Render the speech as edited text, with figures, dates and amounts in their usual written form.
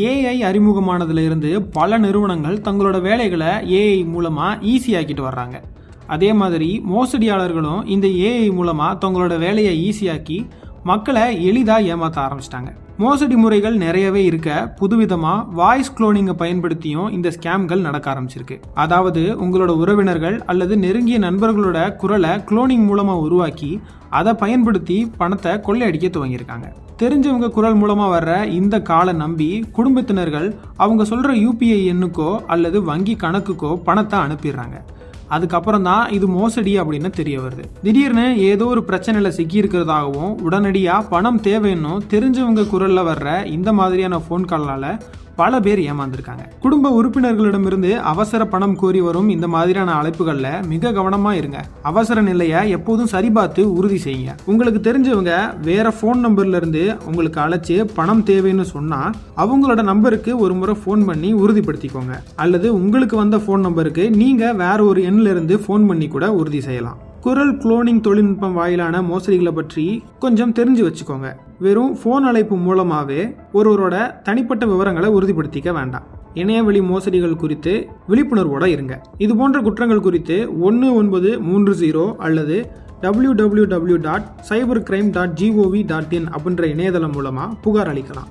AI அறிமுகமானதுல இருந்து பல நிறுவனங்கள் தங்களோட வேலைகளை ஏஐ மூலமா ஈஸியாக்கிட்டு வர்றாங்க. அதே மாதிரி மோசடியாளர்களும் இந்த ஏஐ மூலமா தங்களோட வேலையை ஈஸியாக்கி மக்களை எளிதாக ஏமாற்ற ஆரம்பிச்சிட்டாங்க. மோசடி முறைகள் நிறையவே இருக்க புதுவிதமா வாய்ஸ் குளோனிங்கை பயன்படுத்தியும் இந்த ஸ்கேம்கள் நடக்க ஆரம்பிச்சிருக்கு. அதாவது உங்களோட உறவினர்கள் அல்லது நெருங்கிய நண்பர்களோட குரலை குளோனிங் மூலமா உருவாக்கி அதை பயன்படுத்தி பணத்தை கொள்ளையடிக்க துவங்கியிருக்காங்க. தெரிஞ்சவங்க குரல் மூலமா வர்ற இந்த காலை நம்பி குடும்பத்தினர்கள் அவங்க சொல்ற யூபிஐ எண்ணுக்கோ அல்லது வங்கி கணக்குக்கோ பணத்தை அனுப்பிடுறாங்க. அதுக்கப்புறம் தான் இது மோசடி அப்படின்னு தெரிய வருது. திடீர்னு ஏதோ ஒரு பிரச்சனையில சிக்கி இருக்கிறதாகவும் உடனடியா பணம் தேவைன்னு தெரிஞ்சவங்க குரல்ல வர்ற இந்த மாதிரியான போன் காலால பல பேர் ஏமாந்துருக்காங்க. குடும்ப உறுப்பினர்களிடமிருந்து அவசர பணம் கோரி வரும் இந்த மாதிரியான அழைப்புகள்ல மிக கவனமா இருங்க. அவசர நிலையை எப்போதும் சரிபார்த்து உறுதி செய்யுங்க. உங்களுக்கு தெரிஞ்சவங்க வேற போன் நம்பர்ல இருந்து உங்களுக்கு அழைச்சு பணம் தேவைன்னு சொன்னா அவங்களோட நம்பருக்கு ஒரு முறை போன் பண்ணி உறுதிப்படுத்திக்கோங்க. அல்லது உங்களுக்கு வந்த போன் நம்பருக்கு நீங்க வேற ஒரு எண்ணில இருந்து போன் பண்ணி கூட உறுதி செய்யலாம். குரல் குளோனிங் தொழில்நுட்பம் வாயிலான மோசடிகளை பற்றி கொஞ்சம் தெரிஞ்சு வச்சுக்கோங்க. வெறும் போன் அழைப்பு மூலமாவே ஒருவரோட தனிப்பட்ட விவரங்களை உறுதிப்படுத்திக்க வேண்டாம். இணையவழி மோசடிகள் குறித்து விழிப்புணர்வோட இருங்க. இது போன்ற குற்றங்கள் குறித்து 1930 அல்லது www.cybercrime.gov.in அப்படின்ற இணையதளம் மூலமா புகார் அளிக்கலாம்.